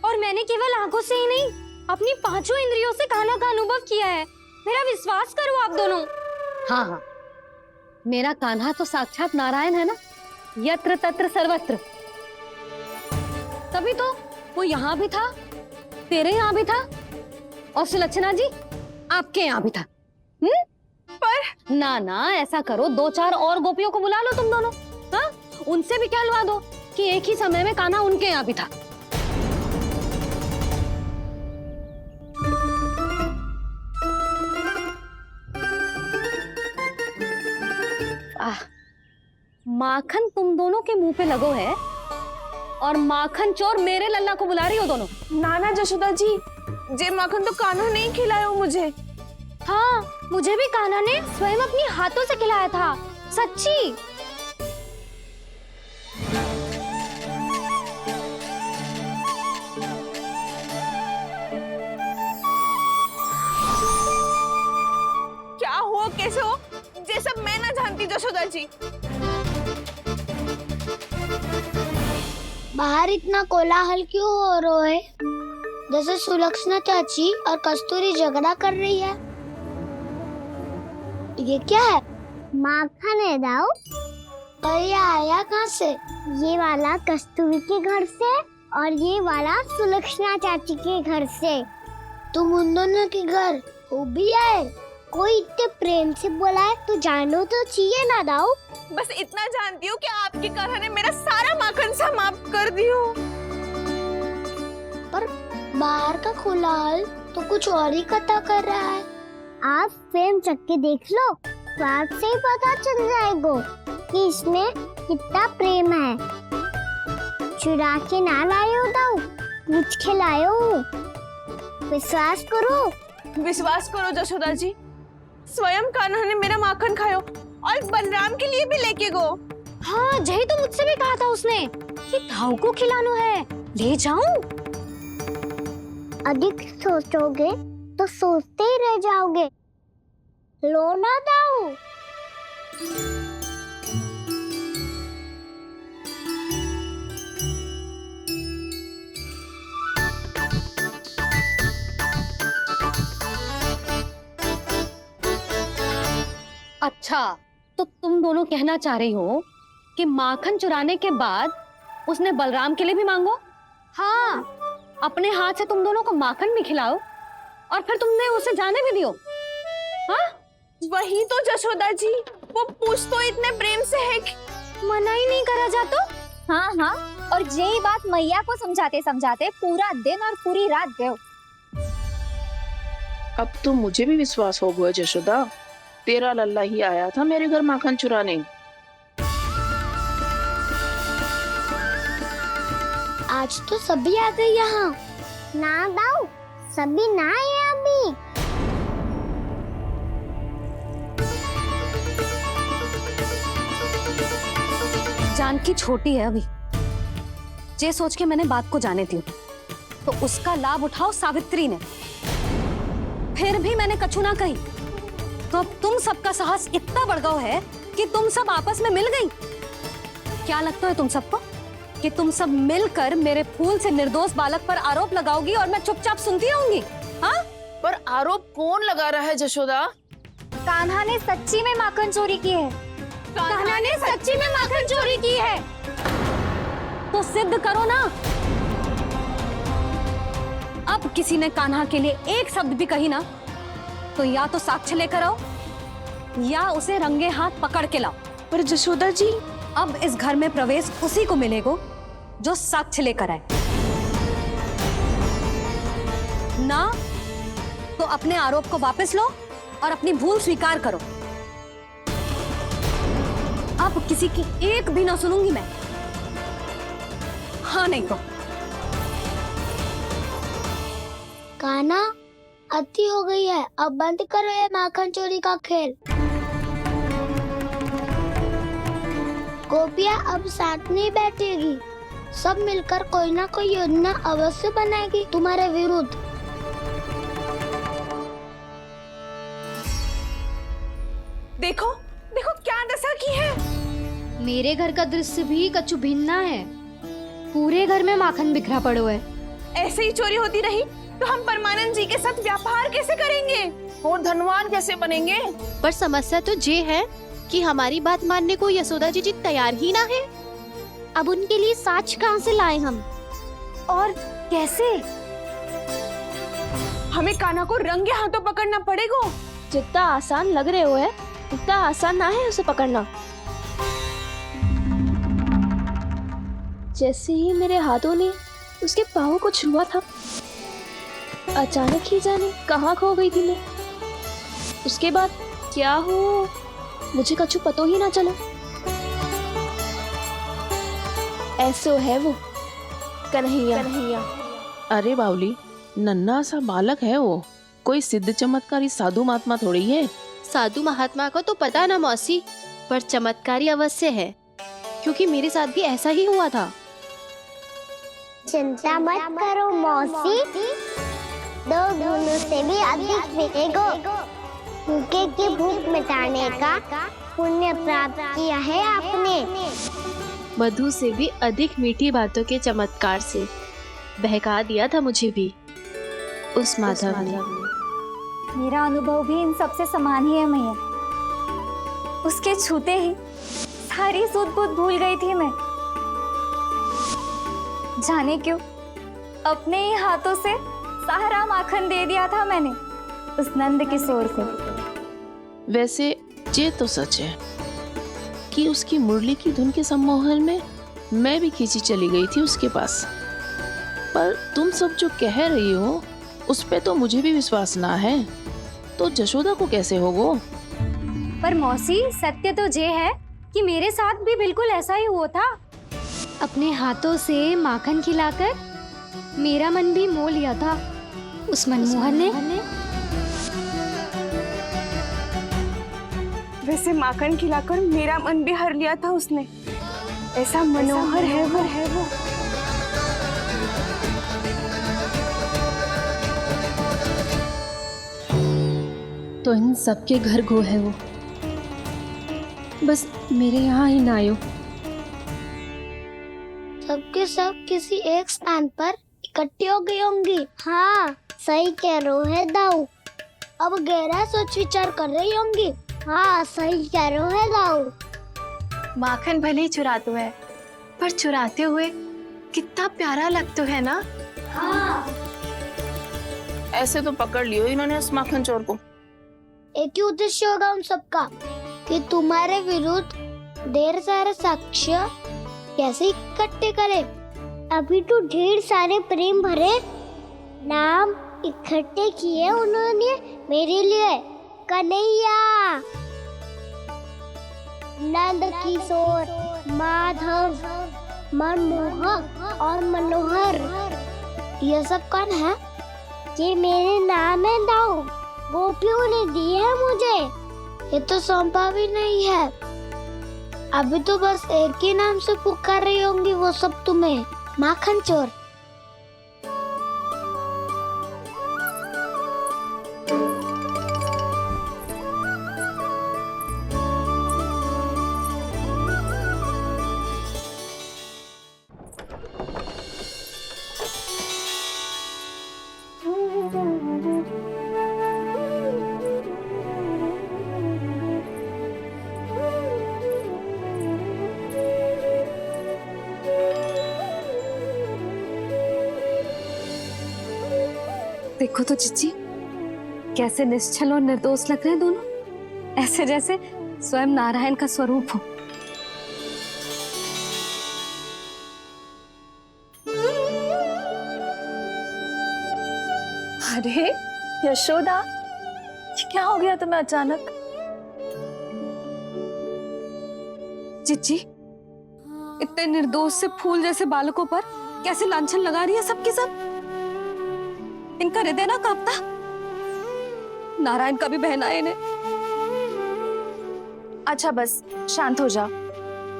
और मैंने केवल आंखों से ही नहीं, अपनी 5 इंद्रियों से कान्हा का अनुभव किया है। मेरा विश्वास करो आप दोनों। हाँ हाँ, मेरा कान्हा तो साक्षात नारायण है ना, यत्र तत्र सर्वत्र। तभी तो वो यहाँ भी था, तेरे यहाँ भी था, और सुलक्षणा जी आपके यहाँ भी था। पर ना ना, ऐसा करो 2-4 और गोपियों को बुला लो तुम दोनों। हाँ, उनसे भी कहलवा दो कि एक ही समय में कान्हा उनके यहाँ भी था। माखन तुम दोनों के मुंह पे लगो है, और माखन चोर मेरे लल्ला को बुला रही हो दोनों। नाना जशोदा जी, जे माखन तो कान्हा ने ही खिलाया मुझे। हाँ, मुझे भी कान्हा ने स्वयं अपनी हाथों से खिलाया था, सच्ची। क्या हो कैसे हो, ये सब मैं ना जानती जशोदा जी। बाहर इतना कोलाहल क्यों हो रहा है? जैसे सुलक्षणा चाची और कस्तूरी झगड़ा कर रही है। ये क्या है? माखन है दाऊ। और ये आया कहाँ से? ये वाला कस्तूरी के घर से और ये वाला सुलक्षणा चाची के घर से। तुम उन दोनों के घर हो भी आए? कोई इतने प्रेम से बोला है तो जानो तो चाहिए ना दाऊ। बस इतना जानती हूँ कि आपकी कान्हा ने मेरा सारा माखन समाप्त कर दियो। पर बाहर का कोलाहल तो कुछ और ही कथा कर रहा है। आप स्वयं चख के देख लो, स्वाद से ही पता चल जाएगा कि इसमें कितना प्रेम है। चुरा के ना लाए हो दाऊ, पूछ के लाए हो। विश्वास करो जशोदा जी, स्वयं कान्हा ने मेरा माखन खायो और बलराम के लिए भी लेके गो। हाँ, जही तो मुझसे भी कहा था उसने कि दाऊ को खिलाना है, ले जाऊं। अधिक सोचोगे तो सोचते ही रह जाओगे। लो ना दाऊ। अच्छा, तो तुम दोनों कहना चाह रही हो कि माखन चुराने के बाद उसने बलराम के लिए भी मांगो? हाँ, अपने हाथ से तुम दोनों को माखन भी खिलाओ और फिर तुमने उसे जाने भी दियो? हाँ? वही तो जशोदा जी, वो पूछ तो इतने प्रेम से है कि मना ही नहीं करा जा तो। हाँ हाँ, और यही बात मैया को समझाते समझाते पूरा दिन और पूरी रात गयो। अब तो मुझे भी विश्वास हो गया जशोदा, तेरा लल्ला ही आया था मेरे घर माखन चुराने। आज तो सभी आ गए यहाँ। ना दाऊ, सभी ना आए अभी। जानकी छोटी है अभी, ये सोच के मैंने बात को जाने दी, तो उसका लाभ उठाओ सावित्री ने। फिर भी मैंने कछु ना कही, तो अब तुम सबका साहस इतना बढ़ गया है कि तुम सब आपस में मिल गई। क्या लगता है तुम सबको कि तुम सब मिलकर मेरे फूल से निर्दोष बालक पर आरोप लगाओगी और मैं चुपचाप सुनती रहूंगी? हाँ? पर आरोप कौन लगा रहा है जशोदा? कान्हा ने सच्ची में माखन चोरी की है। कान्हा ने सच्ची में माखन चोरी की है। तो सिद्ध करो ना। अब किसी ने कान्हा के लिए एक शब्द भी कही ना, तो या तो साक्ष्य लेकर आओ या उसे रंगे हाथ पकड़ के लाओ। पर जशोदा जी, अब इस घर में प्रवेश उसी को मिलेगा जो साक्ष्य लेकर आए। ना तो अपने आरोप को वापस लो और अपनी भूल स्वीकार करो। अब किसी की एक भी ना सुनूंगी मैं। हाँ नहीं तो। कान्हा, अति हो गई है, अब बंद करो ये माखन चोरी का खेल। गोपियाँ अब साथ नहीं बैठेगी, सब मिलकर कोई ना कोई योजना अवश्य बनाएगी तुम्हारे विरुद्ध। देखो देखो क्या दशा की है। मेरे घर का दृश्य भी कछु भिन्न है। पूरे घर में माखन बिखरा पड़ो है। ऐसे ही चोरी होती रही तो हम परमानंद जी के साथ व्यापार कैसे करेंगे और धनवान कैसे बनेंगे? पर समस्या तो ये है कि हमारी बात मानने को यशोदा जी तैयार ही ना है। अब उनके लिए साक्ष्य कहाँ से लाए हम, और कैसे? हमें कान्हा को रंगे हाथों पकड़ना पड़ेगा। जितना आसान लग रहे हो है उतना आसान ना है उसे पकड़ना। जैसे ही मेरे हाथों ने उसके पाँव को छुआ था, अचानक ही जाने कहाँ खो गई थी मैं। उसके बाद क्या हो मुझे कछु पतो ही ना चला। ऐसो है वो कन्हैया। अरे बावली, नन्हा सा बालक है वो, कोई सिद्ध चमत्कारी साधु महात्मा थोड़ी है। साधु महात्मा को तो पता ना मौसी, पर चमत्कारी अवश्य है, क्योंकि मेरे साथ भी ऐसा ही हुआ था। चिंता मत करो मौसी, 2 गुणों से भी अधिक मिलेगा। भूखे की भूख मिटाने का पुण्य प्राप्त किया है आपने। मधु से भी अधिक मीठी बातों के चमत्कार से बहका दिया था मुझे भी उस माधव ने। मेरा अनुभव भी इन सबसे समान ही है मैया। उसके छूते ही सारी सूध बूध भूल गई थी मैं। जाने क्यों अपने ही हाथों से सारा माखन दे दिया था मैंने उस नंद किशोर को। वैसे ये तो सच है कि उसकी मुरली की धुन के सम्मोहन में मैं भी खींची चली गई थी उसके पास। पर तुम सब जो कह रही हो उस पे तो मुझे भी विश्वास ना है, तो जशोदा को कैसे होगो? पर मौसी, सत्य तो ये है कि मेरे साथ भी बिल्कुल ऐसा ही हुआ था। अपने हाथों से माखन खिलाकर मेरा मन भी मोह लिया था उस मनमोहन ने। वैसे माखन खिलाकर मेरा मन भी हर लिया था उसने। ऐसा मनोहर है वो। तो इन सबके घर गो है वो, बस मेरे यहाँ ही ना आयो। सबके सब किसी एक स्थान पर इकट्ठी हो गई होंगी। हाँ, सही कह रहे है दाऊ। अब गहरा सोच विचार कर रही होंगी। हाँ, सही कह रहे है दाऊ। माखन भले ही चुराते है, पर चुराते हुए कितना प्यारा लगता है ना। हाँ। ऐसे तो पकड़ लियो इन्होंने उस माखन चोर को। एक ही उद्देश्य होगा उन सबका कि तुम्हारे विरुद्ध ढेर सारे साक्ष्य कैसे इकट्ठे करें। अभी तो ढेर सारे प्रेम भरे नाम इकट्ठे किए उन्होंने मेरे लिए। कन्हैया, नंद किशोर, माधव, मनमोहक और मनोहर, ये सब कौन है? ये मेरे नाम है दाऊ। गोपियों ने दिए है मुझे, ये तो सौंपा भी नहीं है। अभी तो बस एक ही नाम से पुकार रही होंगी वो सब तुम्हें, माखन चोर। देखो तो चिच्ची, कैसे निश्चल और निर्दोष लग रहे हैं दोनों, ऐसे जैसे स्वयं नारायण का स्वरूप हो। अरे यशोदा, ये क्या हो गया तुम्हें अचानक? चिच्ची, इतने निर्दोष से फूल जैसे बालकों पर कैसे लांछन लगा रही है सबकी सब। इनका हृदय ना कांपता? नारायण का भी बहना है इन्हें। अच्छा बस शांत हो जा,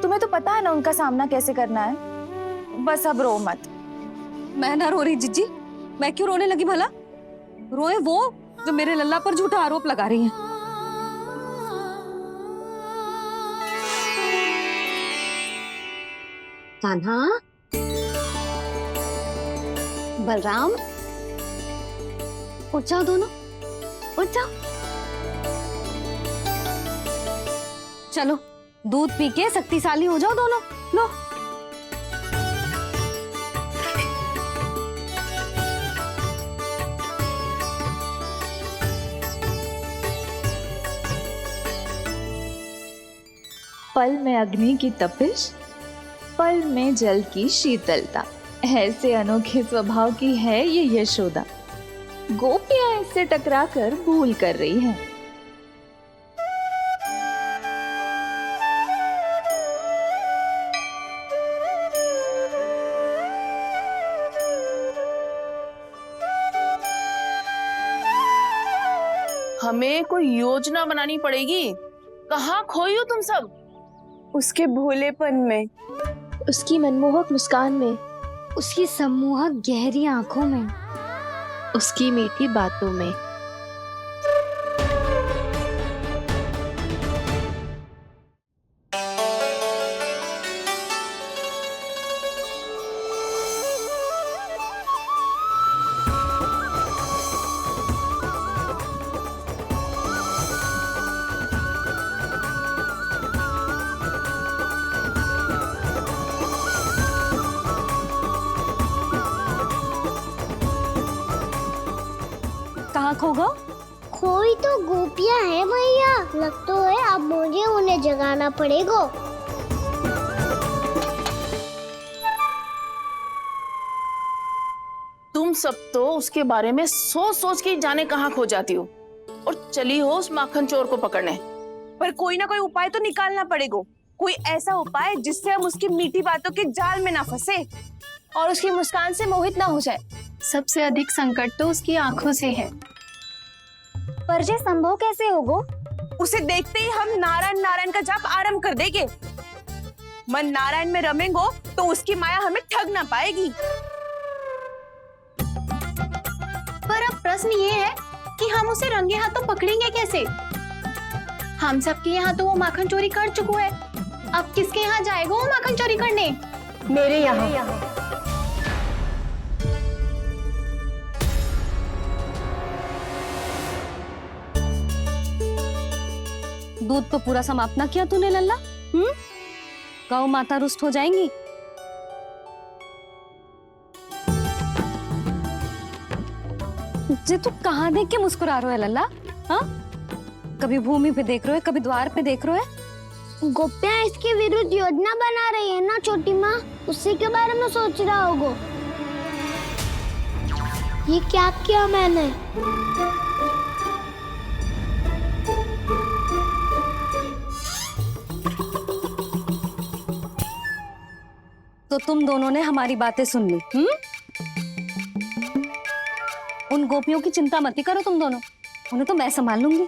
तुम्हें तो पता है ना उनका सामना कैसे करना है। बस अब रो मत। मैं ना रो रही जिज्जी, मैं क्यों रोने लगी भला? रोए वो जो मेरे लल्ला पर झूठा आरोप लगा रही हैं। कान्हा, बलराम, उठ जाओ दोनों, उठ जाओ। चलो दूध पी के शक्तिशाली हो जाओ दोनों। लो। पल में अग्नि की तपिश, पल में जल की शीतलता, ऐसे अनोखे स्वभाव की है ये यशोदा। गोपियां इससे टकराकर भूल कर रही हैं। हमें कोई योजना बनानी पड़ेगी। कहाँ खोई हो तुम सब? उसके भोलेपन में, उसकी मनमोहक मुस्कान में, उसकी सम्मोहक गहरी आंखों में, उसकी मीठी बातों में। कहाँ खो गो? खोई तो गोपियां हैं भैया, लग तो है अब मुझे उन्हें जगाना पड़ेगा। तुम सब तो उसके बारे में सोच सोच के जाने कहाँ खो जाती हो और चली हो उस माखन चोर को पकड़ने। पर कोई ना कोई उपाय तो निकालना पड़ेगा। कोई ऐसा उपाय जिससे हम उसकी मीठी बातों के जाल में ना फंसे और उसकी मुस्कान से मोहित ना हो जाए। सबसे अधिक संकट तो उसकी आंखों से है। पर ये संभव कैसे होगा? उसे देखते ही हम नारायण नारायण का जाप आरंभ कर देंगे। मन नारायण में रमेंगो तो उसकी माया हमें ठग ना पाएगी। पर अब प्रश्न ये है कि हम उसे रंगे हाथों पकड़ेंगे कैसे? हम सबके यहाँ तो वो माखन चोरी कर चुका है। अब किसके यहाँ जाएगा वो माखन चोरी करने? मेरे यहाँ। दूध तो पूरा समाप्त ना किया तूने लल्ला। गौ माता रुष्ट हो जाएंगी। जे तू कहाँ देख के मुस्कुरा रहे हो लल्ला? हाँ, कभी भूमि पे देख रहे हो, कभी द्वार पे देख रहे हो। गोपियां इसके विरुद्ध योजना बना रही है ना छोटी माँ, उसी के बारे में सोच रहा होगा। ये क्या किया मैंने? तो तुम दोनों ने हमारी बातें सुन ली। उन गोपियों की चिंता मत करो तुम दोनों, उन्हें तो मैं संभाल लूंगी।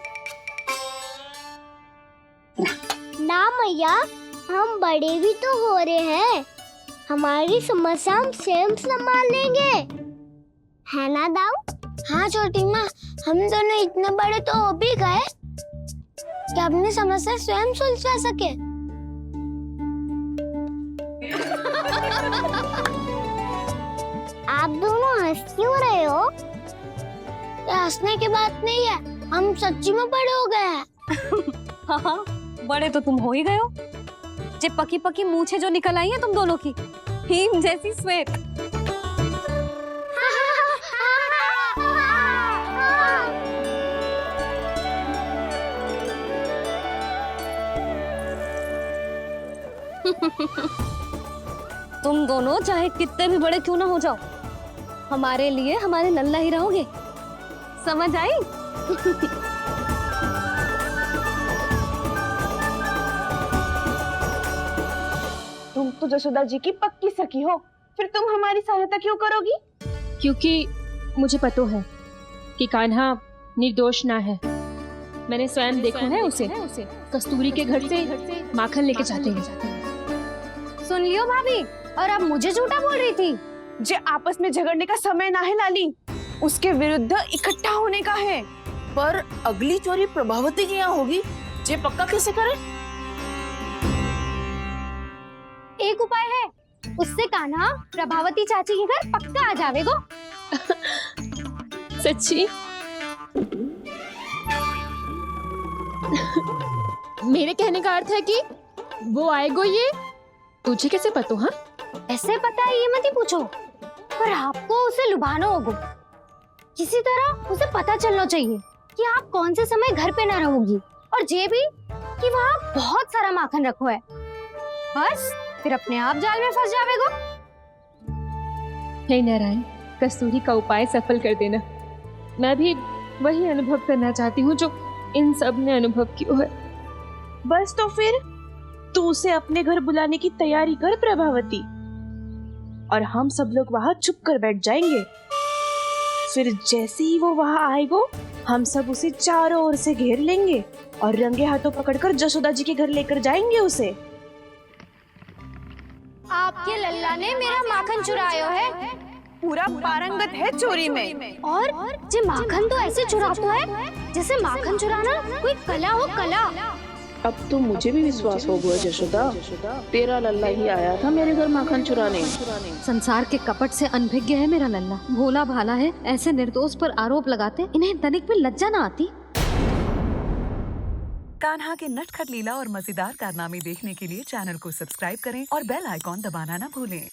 ना मैया, हम बड़े भी तो हो रहे हैं, हमारी समस्या हम स्वयं संभाल लेंगे, है ना दाऊ? हाँ छोटी माँ, हम दोनों इतने बड़े तो हो भी गए कि अपनी समस्या स्वयं सुलझा सके। आप दोनों हंस क्यों रहे हो? ये हंसने की बात नहीं है, हम सच्ची में बड़े हो गए हैं। हाँ, बड़े तो तुम हो ही गए हो। जे पकी पकी मूछें जो निकल आई हैं तुम दोनों की, हिम जैसी श्वेत। तुम दोनों चाहे कितने भी बड़े क्यों ना हो जाओ, हमारे लिए हमारे लल्ला ही रहोगे। समझ आई? तुम तो जसोदा जी की पक्की सखी हो, फिर तुम हमारी सहायता क्यों करोगी? क्योंकि मुझे पता है कि कान्हा निर्दोष ना है। मैंने स्वयं देखा है उसे कस्तूरी के घर से माखन लेके जाते हैं। सुन लियो भाभी, और अब मुझे झूठा बोल रही थी। जे आपस में झगड़ने का समय ना है लाली, उसके विरुद्ध इकट्ठा होने का है। पर अगली चोरी प्रभावती की यहाँ होगी, जे पक्का कैसे करे? एक उपाय है, उससे कान्हा प्रभावती चाची के घर पक्का आ जावेगो। सच्ची? मेरे कहने का अर्थ है कि वो आएगो, ये तुझे कैसे पता? हाँ, ऐसे पता है ये मत ही पूछो, पर आपको उसे लुभाना होगा। किसी तरह उसे पता चलना चाहिए कि आप कौन से समय घर पे ना रहोगी, और ये भी कि वहाँ बहुत सारा माखन रखो है। बस फिर अपने आप जाल में फंस जावेगो। हे नारायण, कस्तूरी का उपाय सफल कर देना। मैं भी वही अनुभव करना चाहती हूँ जो इन सब ने अनुभव किया है। बस तो फिर तू उसे अपने घर बुलाने की तैयारी कर प्रभावती, और हम सब लोग वहाँ चुप कर बैठ जाएंगे। फिर जैसे ही वो वहाँ आएगो, हम सब उसे चारों ओर से घेर लेंगे और रंगे हाथों पकड़कर जशोदा जी के घर लेकर जाएंगे उसे। आपके लल्ला ने मेरा माखन चुरायो है। पूरा पारंगत है चोरी में। और जे माखन तो ऐसे चुराता है जैसे माखन चुराना कोई कला हो, कला। अब तो मुझे भी विश्वास हो गया जशोदा, तेरा लल्ला ही आया था मेरे घर माखन चुराने। संसार के कपट से अनभिज्ञ है मेरा लल्ला, भोला भाला है। ऐसे निर्दोष पर आरोप लगाते इन्हें तनिक भी लज्जा ना आती। कान्हा के नटखट लीला और मजेदार कारनामे देखने के लिए चैनल को सब्सक्राइब करें और बेल आइकॉन दबाना ना भूलें।